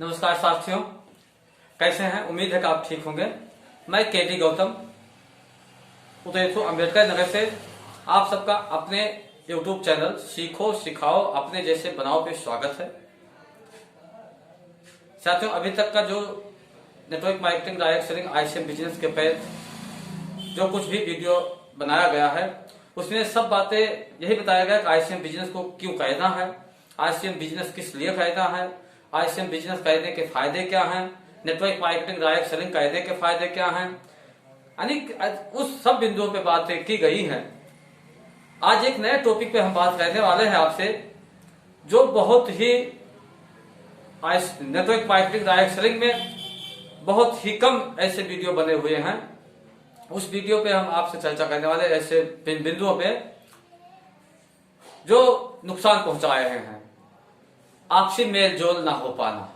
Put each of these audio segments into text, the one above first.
नमस्कार साथियों, कैसे हैं? उम्मीद है कि आप ठीक होंगे। मैं केटी गौतम उदयपुर अम्बेडकर नगर से आप सबका अपने YouTube चैनल सीखो सिखाओ अपने जैसे बनाओ पे स्वागत है। साथियों, अभी तक का जो network marketing direct selling ICM business के पे जो कुछ भी वीडियो बनाया गया है उसमें सब बातें यही बताया गया कि ICM बिजनेस को क्यों करना है, ICM बिजनेस किस लिए करना है, ICM बिजनेस करने के फायदे क्या हैं, नेटवर्क मार्केटिंग डायरेक्ट सेलिंग करने के फायदे क्या हैं, उस सब बिंदुओं पे बातें की गई हैं। आज एक नए टॉपिक पे हम बात करने वाले हैं आपसे, जो बहुत ही नेटवर्क मार्केटिंग डायरेक्ट सेलिंग में बहुत ही कम ऐसे वीडियो बने हुए हैं। उस वीडियो पे हम आपसे चर्चा करने वाले ऐसे बिंदुओं पे जो नुकसान पहुंचा रहे हैं। आपसी मेल जोल ना हो पाना,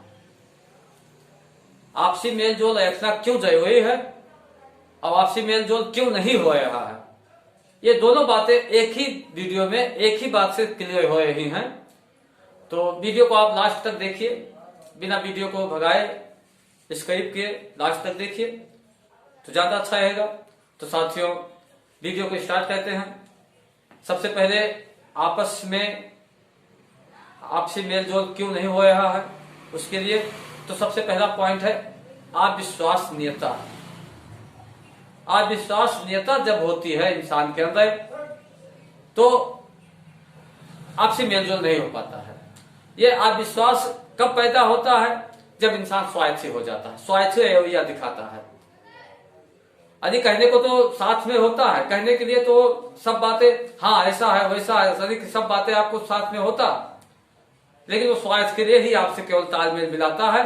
आपसी मेल जोल रखना क्यों जरूरी है और आपसी मेल जोल क्यों नहीं हो रहा है, ये दोनों बातें एक ही वीडियो में एक ही बात से क्लियर हो रही हैं। तो वीडियो को आप लास्ट तक देखिए, बिना वीडियो को भगाए स्किप किए लास्ट तक देखिए तो ज्यादा अच्छा रहेगा। तो साथियों, वीडियो को स्टार्ट करते हैं। सबसे पहले आपस में आपसी मेल जोल क्यों नहीं हो रहा है उसके लिए तो सबसे पहला पॉइंट है अविश्वसनीयता। अविश्वसनीयता जब होती है इंसान के अंदर तो आपसी मेलजोल नहीं हो पाता है। ये अविश्वास कब पैदा होता है? जब इंसान स्वार्थी हो जाता है, स्वार्थी रवैया दिखाता है। यदि कहने को तो साथ में होता है, कहने के लिए तो सब बातें हाँ ऐसा है वैसा है, सब बातें आपको साथ में होता, लेकिन वो स्वार्थ के लिए ही आपसे केवल तालमेल मिलाता है।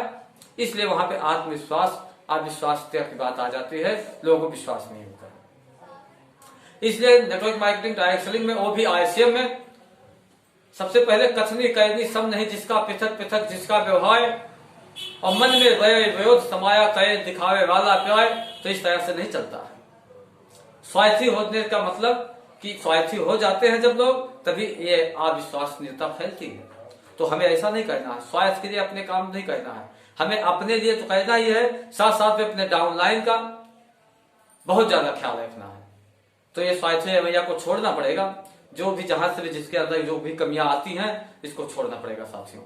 इसलिए वहां पे आत्मविश्वास अविश्वासनीयता की बात आ जाती है, लोगों को विश्वास नहीं होता। इसलिए नेटवर्क मार्केटिंग डायरेक्ट सेलिंग में वो भी ICM में सबसे पहले कथनी कहनी सब नहीं, जिसका पृथक पृथक जिसका व्यवहार और मन में विरोध समाया कहे दिखावे वाला प्यार, तो इस तरह से नहीं चलता है। स्वार्थी होने का मतलब कि स्वार्थी हो जाते हैं जब लोग, तभी ये अविश्वसनीयता फैलती है। तो हमें ऐसा नहीं करना है, स्वार्थ के लिए अपने काम नहीं करना है, हमें अपने लिए तो करना ही है, साथ साथ में अपने डाउनलाइन का बहुत ज्यादा ख्याल रखना है। तो ये स्वार्थी रवैया को छोड़ना पड़ेगा, जो भी जहां से भी जिसके अंदर जो भी कमियां आती हैं इसको छोड़ना पड़ेगा साथियों।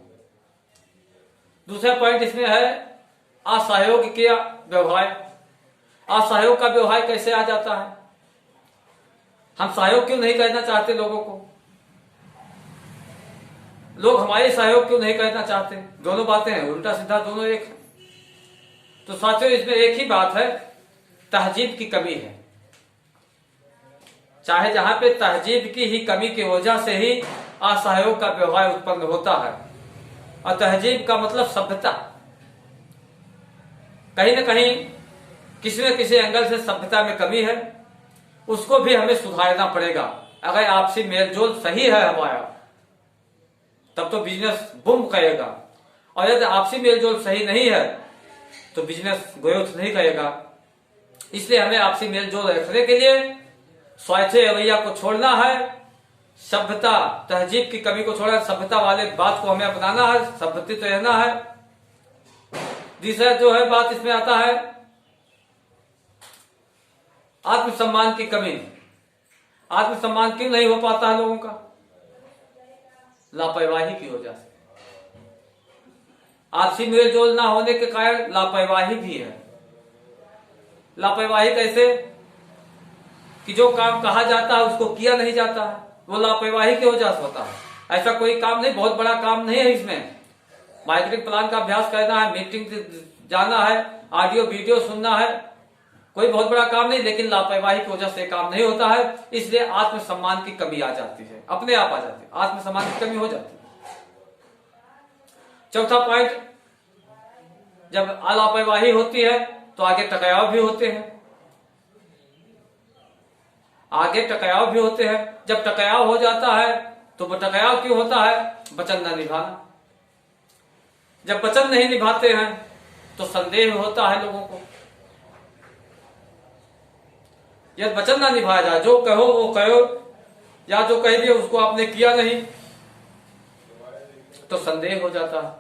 दूसरा पॉइंट इसमें है असहयोग के व्यवहार। असहयोग का व्यवहार कैसे आ जाता है? हम सहयोग क्यों नहीं करना चाहते लोगों को, लोग हमारे सहयोग क्यों नहीं करना चाहते? दोनों बातें हैं, उल्टा सीधा दोनों एक है। तो साथियों, इसमें एक ही बात है, तहजीब की कमी है। चाहे जहां पे तहजीब की ही कमी की वजह से ही असहयोग का व्यवहार उत्पन्न होता है। और तहजीब का मतलब सभ्यता। कहीं ना कहीं किसी न किसी एंगल से सभ्यता में कमी है, उसको भी हमें सुधारना पड़ेगा। अगर आपसी मेलजोल सही है हमारा, तब तो बिजनेस बूम करेगा, और यदि आपसी मेलजोल सही नहीं है तो बिजनेस ग्रोथ नहीं करेगा। इसलिए हमें आपसी मेलजोल रखने के लिए स्वार्थी रवैया को छोड़ना है, सभ्यता तहजीब की कमी को छोड़ना, सभ्यता वाले बात को हमें अपनाना है, सभ्यता तो रहना है। दूसरा जो है बात इसमें आता है आत्मसम्मान की कमी। आत्मसम्मान क्यों नहीं हो पाता है लोगों का? लापरवाही की वजह से। आपसी मेलजोल ना होने के कारण लापरवाही भी है। लापरवाही कैसे? कि जो काम कहा जाता है उसको किया नहीं जाता है, वो लापरवाही की वजह से होता है। ऐसा कोई काम नहीं, बहुत बड़ा काम नहीं है इसमें। मार्केटिंग प्लान का अभ्यास करना है, मीटिंग जाना है, ऑडियो वीडियो सुनना है, कोई बहुत बड़ा काम नहीं, लेकिन लापरवाही की वजह से काम नहीं होता है। इसलिए आत्मसम्मान की कमी आ जाती है, अपने आप आ जाती है, आत्मसम्मान की कमी हो जाती है। चौथा पॉइंट, जब लापरवाही होती है तो आगे टकराव भी होते हैं। आगे टकराव भी होते हैं। जब टकराव हो जाता है तो वो टकराव क्यों होता है? वचन न निभाना। जब वचन नहीं निभाते हैं तो संदेह होता है लोगों को। यदि वचन ना निभाया जाए, जो कहो वो कहो, या जो कह दिया उसको आपने किया नहीं, तो संदेह हो जाता है।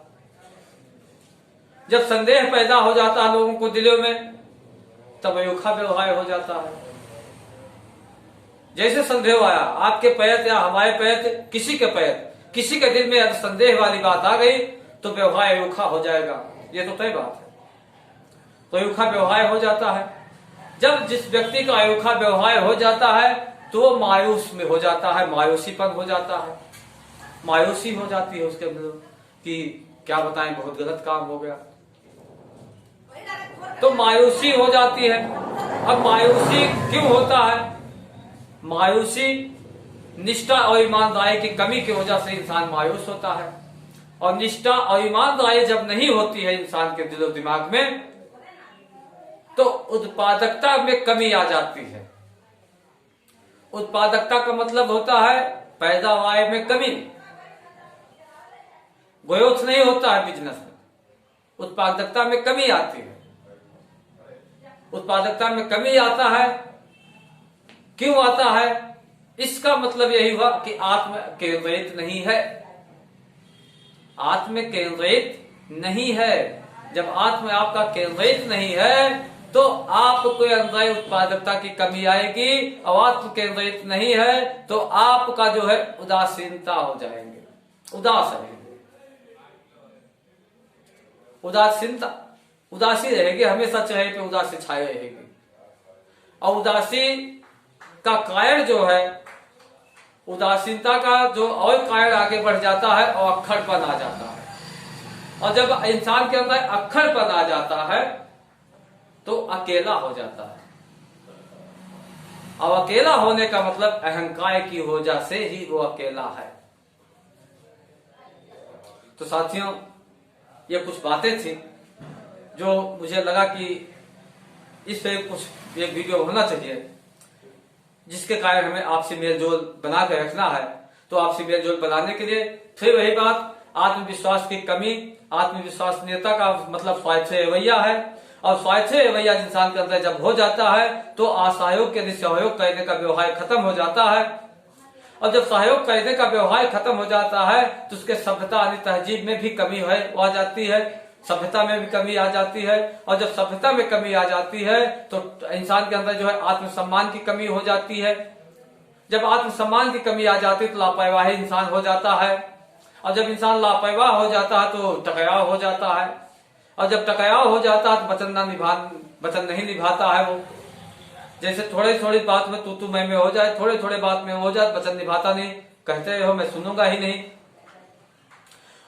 जब संदेह पैदा हो जाता है लोगों को दिलों में, तब अयोखा व्यवहार हो जाता है। जैसे संदेह आया, आपके पैर या हमारे पैर, किसी के पैर, किसी के दिल में अगर संदेह वाली बात आ गई तो व्यवहार अयोखा हो जाएगा, ये तो तय बात है। तो अयोखा व्यवहार हो जाता है। जब जिस व्यक्ति का अयोखा व्यवहार हो जाता है तो वो मायूस में हो जाता है, मायूसीपन हो जाता है, मायूसी हो जाती है उसके अंदर कि क्या बताएं, बहुत गलत काम हो गया, तो मायूसी हो जाती है। अब मायूसी क्यों होता है? मायूसी निष्ठा और ईमानदारी की कमी की वजह से इंसान मायूस होता है, और निष्ठा और ईमानदारी जब नहीं होती है इंसान के दिलो दिमाग में तो उत्पादकता में कमी आ जाती है। उत्पादकता का मतलब होता है पैदावार में कमी, ग्रोथ नहीं होता है बिजनेस में, उत्पादकता में कमी आती है। उत्पादकता में कमी आता है, क्यों आता है? इसका मतलब यही हुआ कि आत्म केंद्रित नहीं है, आत्म केंद्रित नहीं है। जब आत्म आपका केंद्रित नहीं है तो आपको अंदर उत्पादकता की कमी आएगी, और आत्म केंद्रित नहीं है तो आपका जो है उदासीनता हो जाएंगे, उदास रहेंगे, उदासीनता, उदासी रहेगी, हमेशा चेहरे पे उदासी छाई रहेगी। और उदासी का कारण जो है, उदासीनता का जो और कारण आगे बढ़ जाता है और अक्खड़पन आ जाता है। और जब इंसान के अंदर अक्खड़पन आ जाता है तो अकेला हो जाता है, और अकेला होने का मतलब अहंकार की वजह से ही वो अकेला है। तो साथियों, ये कुछ बातें थी जो मुझे लगा कि इस पे कुछ एक वीडियो होना चाहिए, जिसके कारण हमें आपसी मेलजोल बना के रखना है। तो आपसी मेलजोल बनाने के लिए फिर वही बात, आत्मविश्वास की कमी, आत्मविश्वसनीयता का मतलब स्वायत्त रवैया है, और स्वायत्त रवैया इंसान के अंदर जब हो जाता है तो असहयोग के सहयोग करने का व्यवहार खत्म हो जाता है। और जब सहयोग करने का व्यवहार खत्म हो जाता है तो उसके सभ्यता यानी तहजीब में भी कमी आ जाती है, सभ्यता में भी कमी आ जाती है। और जब सभ्यता में कमी आ जाती है तो इंसान के अंदर जो है आत्मसम्मान की कमी हो जाती है। जब आत्मसम्मान की कमी आ जाती है तो लापरवाही इंसान हो जाता है, और जब इंसान लापरवाह हो जाता है तो टकराव हो जाता है, और जब टकराव हो जाता है तो वचन नहीं निभाता है वो। जैसे थोड़ी थोड़ी बात में तू मैं हो जाए, थोड़े थोड़े बात में हो जाए, वचन निभाता नहीं, कहते हो मैं सुनूंगा ही नहीं।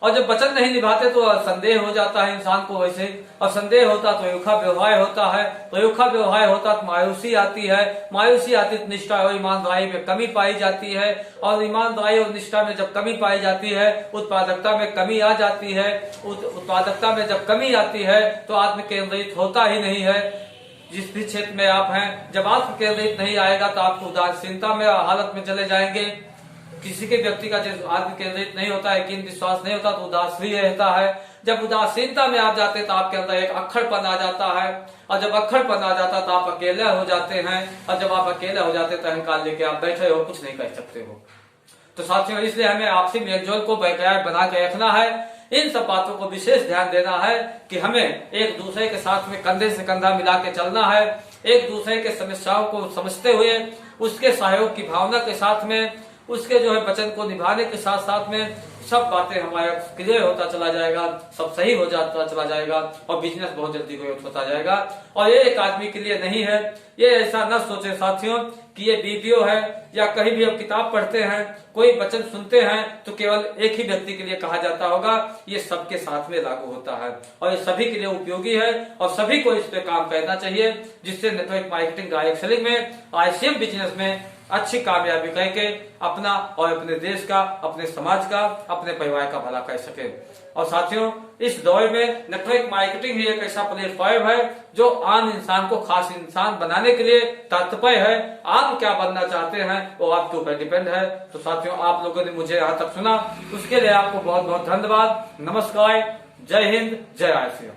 और जब वचन नहीं निभाते तो संदेह हो जाता है इंसान को वैसे, और संदेह होता तो अयोखा व्यवहार होता है, तो अयोखा व्यवहार होता तो मायूसी आती है, मायूसी आती तो निष्ठा और ईमानदारी में कमी पाई जाती है, और ईमानदारी और निष्ठा में जब कमी पाई जाती है उत्पादकता में कमी आ जाती है। उत्पादकता में जब कमी आती है तो आत्म केंद्रित होता ही नहीं है। जिस भी क्षेत्र में आप हैं, जब आत्म केंद्रित नहीं आएगा तो आपको उदासीनता में हालत में चले जाएंगे। किसी के व्यक्ति का जब आत्म केंद्रित नहीं होता है, यकीन विश्वास नहीं होता तो उदास ही रहता है। जब उदासीनता में आप जाते हैं तो आपके अंदर एक अक्खड़पन आ जाता है, और जब अक्खड़पन आ जाता है तो आप अकेले हो जाते हैं, और जब आप अकेले हो जाते हैं तो अहंकार लेके आप बैठे हो, कुछ नहीं कर सकते हो। तो साथियों, इसलिए हमें आपसी मेलजोल को बरकरार बना के रखना है। इन सब बातों को विशेष ध्यान देना है कि हमें एक दूसरे के साथ में कंधे से कंधा मिला के चलना है, एक दूसरे के समस्याओं को समझते हुए उसके सहयोग की भावना के साथ में, उसके जो है वचन को निभाने के साथ साथ में सब बातें हमारा क्लियर होता चला जाएगा, सब सही हो जाता चला जाएगा, और बिजनेस बहुत जल्दी ग्रोथ होता जाएगा। और ये एक आदमी के लिए नहीं है, ये ऐसा न सोचे साथियों कि ये वीडियो है या कहीं भी आप किताब पढ़ते हैं, कोई वचन सुनते हैं तो केवल एक ही व्यक्ति के लिए कहा जाता होगा। ये सबके साथ में लागू होता है, और ये सभी के लिए उपयोगी है, और सभी को इस पे काम करना चाहिए, जिससे नेटवर्क मार्केटिंग डायरेक्ट सेलिंग में, ICM बिजनेस में अच्छी कामयाबी करके अपना और अपने देश का, अपने समाज का, अपने परिवार का भला कर सके। और साथियों, इस दौर में नेटवर्क मार्केटिंग ही एक ऐसा प्लेटफॉर्म है जो आम इंसान को खास इंसान बनाने के लिए तात्पर्य है। आप क्या बनना चाहते हैं वो आपके ऊपर डिपेंड है। तो साथियों, आप लोगों ने मुझे यहाँ तक सुना, उसके लिए आपको बहुत बहुत धन्यवाद। नमस्कार, जय हिंद, जय ICM।